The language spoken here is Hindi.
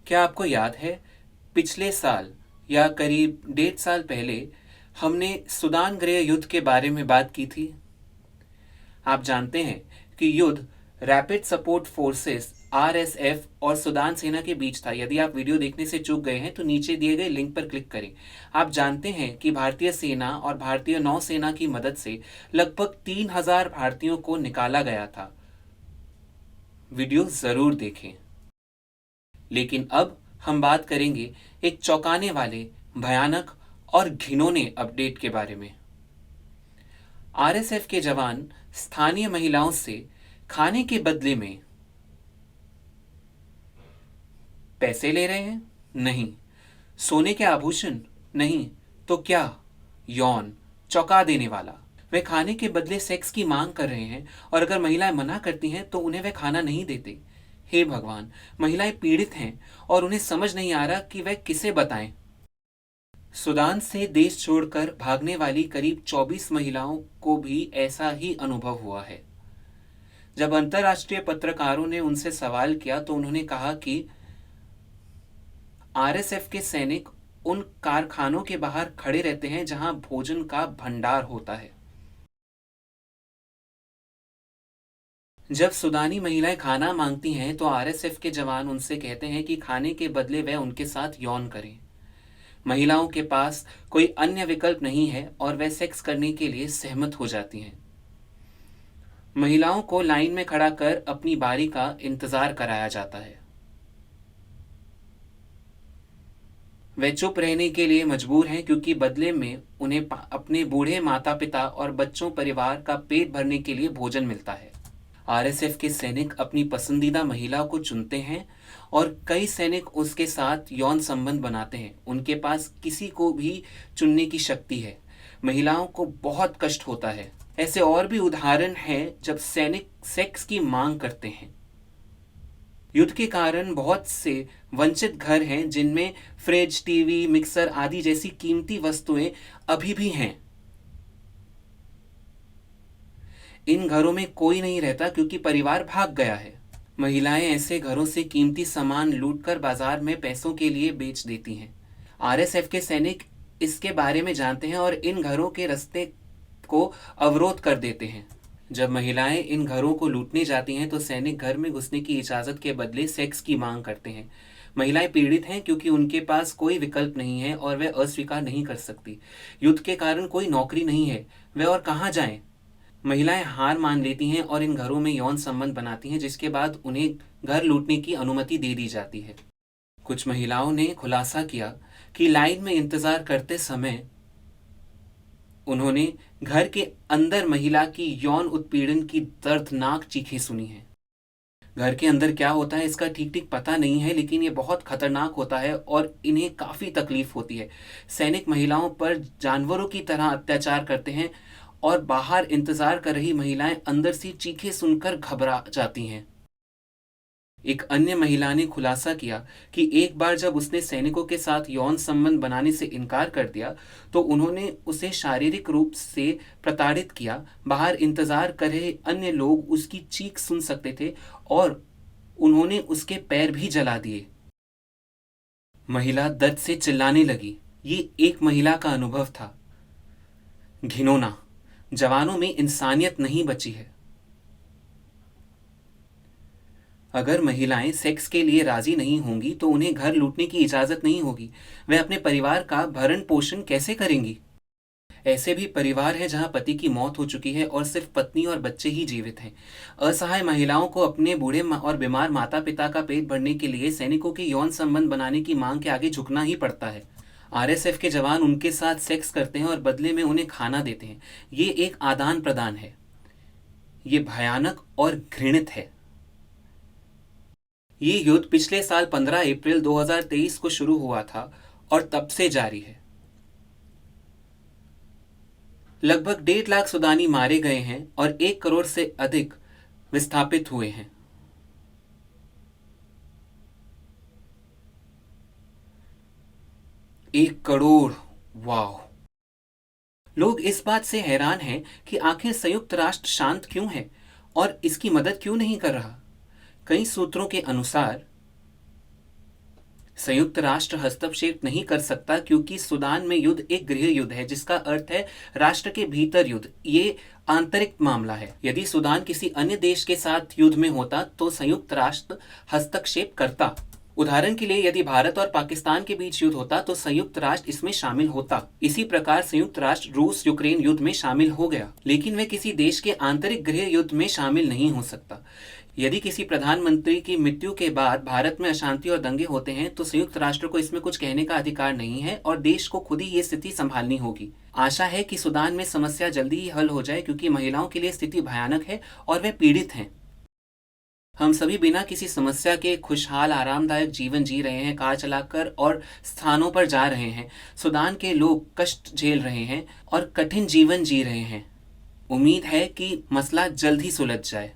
क्या आपको याद है, पिछले साल या करीब 1.5 साल पहले हमने सूडान गृह युद्ध के बारे में बात की थी। आप जानते हैं कि युद्ध रैपिड सपोर्ट फोर्सेस आरएसएफ और सूडान सेना के बीच था। यदि आप वीडियो देखने से चूक गए हैं तो नीचे दिए गए लिंक पर क्लिक करें। आप जानते हैं कि भारतीय सेना और भारतीय नौसेना की मदद से लगभग 3,000 भारतीयों को निकाला गया था। वीडियो जरूर देखें। लेकिन अब हम बात करेंगे एक चौंकाने वाले, भयानक और घिनौने अपडेट के बारे में। आरएसएफ के जवान स्थानीय महिलाओं से खाने के बदले में पैसे ले रहे हैं? नहीं। सोने के आभूषण? नहीं। तो क्या? यौन, चौंका देने वाला। वे खाने के बदले सेक्स की मांग कर रहे हैं और अगर महिलाएं मना करती हैं तो उन्हें वे खाना नहीं देते। हे भगवान, महिलाएं पीड़ित हैं और उन्हें समझ नहीं आ रहा कि वे किसे बताएं। सूडान से देश छोड़कर भागने वाली करीब 24 महिलाओं को भी ऐसा ही अनुभव हुआ है। जब अंतर्राष्ट्रीय पत्रकारों ने उनसे सवाल किया तो उन्होंने कहा कि आरएसएफ के सैनिक उन कारखानों के बाहर खड़े रहते हैं जहां भोजन का भंडार होता है। जब सूडानी महिलाएं खाना मांगती हैं तो आरएसएफ के जवान उनसे कहते हैं कि खाने के बदले वह उनके साथ यौन करें। महिलाओं के पास कोई अन्य विकल्प नहीं है और वह सेक्स करने के लिए सहमत हो जाती हैं। महिलाओं को लाइन में खड़ा कर अपनी बारी का इंतजार कराया जाता है। वे चुप रहने के लिए मजबूर हैं क्योंकि बदले में उन्हें अपने बूढ़े माता पिता और बच्चों परिवार का पेट भरने के लिए भोजन मिलता है। आरएसएफ के सैनिक अपनी पसंदीदा महिला को चुनते हैं और कई सैनिक उसके साथ यौन संबंध बनाते हैं। उनके पास किसी को भी चुनने की शक्ति है। महिलाओं को बहुत कष्ट होता है। ऐसे और भी उदाहरण हैं जब सैनिक सेक्स की मांग करते हैं। युद्ध के कारण बहुत से वंचित घर हैं जिनमें फ्रिज, टीवी, मिक्सर आदि जैसी कीमती वस्तुएं अभी भी हैं। इन घरों में कोई नहीं रहता क्योंकि परिवार भाग गया है। महिलाएं ऐसे घरों से कीमती सामान लूटकर बाजार में पैसों के लिए बेच देती हैं। आरएसएफ के सैनिक इसके बारे में जानते हैं और इन घरों के रास्ते को अवरोध कर देते हैं। जब महिलाएं इन घरों को लूटने जाती हैं तो सैनिक घर में घुसने की इजाजत के बदले सेक्स की मांग करते हैं। महिलाएं पीड़ित हैं क्योंकि उनके पास कोई विकल्प नहीं है और वे अस्वीकार नहीं कर सकती। युद्ध के कारण कोई नौकरी नहीं है, वे और कहाँ जाएं? महिलाएं हार मान लेती हैं और इन घरों में यौन संबंध बनाती हैं, जिसके बाद उन्हें घर लूटने की अनुमति दे दी जाती है। कुछ महिलाओं ने खुलासा किया कि लाइन में इंतजार करते समय उन्होंने घर के अंदर महिला की यौन उत्पीड़न की दर्दनाक चीखें सुनी हैं। घर के अंदर क्या होता है इसका ठीक ठीक पता नहीं है, लेकिन ये बहुत खतरनाक होता है और इन्हें काफी तकलीफ होती है। सैनिक महिलाओं पर जानवरों की तरह अत्याचार करते हैं और बाहर इंतजार कर रही महिलाएं अंदर से चीखें सुनकर घबरा जाती हैं। एक अन्य महिला ने खुलासा किया कि एक बार जब उसने सैनिकों के साथ यौन संबंध बनाने से इनकार कर दिया तो उन्होंने उसे शारीरिक रूप से प्रताड़ित किया। बाहर इंतजार कर रहे अन्य लोग उसकी चीख सुन सकते थे और उन्होंने उसके पैर भी जला दिए। महिला दर्द से चिल्लाने लगी। ये एक महिला का अनुभव था। घिनौना। जवानों में इंसानियत नहीं बची है। अगर महिलाएं सेक्स के लिए राजी नहीं होंगी तो उन्हें घर लूटने की इजाजत नहीं होगी। वे अपने परिवार का भरण पोषण कैसे करेंगी? ऐसे भी परिवार हैं जहां पति की मौत हो चुकी है और सिर्फ पत्नी और बच्चे ही जीवित हैं। असहाय महिलाओं को अपने बूढ़े और बीमार माता पिता का पेट भरने के लिए सैनिकों के यौन संबंध बनाने की मांग के आगे झुकना ही पड़ता है। आरएसएफ के जवान उनके साथ सेक्स करते हैं और बदले में उन्हें खाना देते हैं। ये एक आदान प्रदान है। ये भयानक और घृणित है। ये युद्ध पिछले साल 15 अप्रैल 2023 को शुरू हुआ था और तब से जारी है। लगभग 1.5 लाख सूडानी मारे गए हैं और 1 करोड़ से अधिक विस्थापित हुए हैं। एक करोड़! वाह! लोग इस बात से हैरान हैं कि आखिर संयुक्त राष्ट्र शांत क्यों है और इसकी मदद क्यों नहीं कर रहा। कई सूत्रों के अनुसार संयुक्त राष्ट्र हस्तक्षेप नहीं कर सकता क्योंकि सूडान में युद्ध एक गृह युद्ध है, जिसका अर्थ है राष्ट्र के भीतर युद्ध। ये आंतरिक मामला है। यदि सूडान किसी अन्य देश के साथ युद्ध में होता तो संयुक्त राष्ट्र हस्तक्षेप करता। उदाहरण के लिए यदि भारत और पाकिस्तान के बीच युद्ध होता तो संयुक्त राष्ट्र इसमें शामिल होता। इसी प्रकार संयुक्त राष्ट्र रूस यूक्रेन युद्ध में शामिल हो गया, लेकिन वह किसी देश के आंतरिक गृह युद्ध में शामिल नहीं हो सकता। यदि किसी प्रधानमंत्री की मृत्यु के बाद भारत में अशांति और दंगे होते हैं तो संयुक्त राष्ट्र को इसमें कुछ कहने का अधिकार नहीं है और देश को खुद ही ये स्थिति संभालनी होगी। आशा है कि सूडान में समस्या जल्दी ही हल हो जाए क्योंकि महिलाओं के लिए स्थिति भयानक है और वे पीड़ित हैं। हम सभी बिना किसी समस्या के खुशहाल आरामदायक जीवन जी रहे हैं, कार चलाकर और स्थानों पर जा रहे हैं। सूडान के लोग कष्ट झेल रहे हैं और कठिन जीवन जी रहे हैं। उम्मीद है कि मसला जल्द ही सुलझ जाए।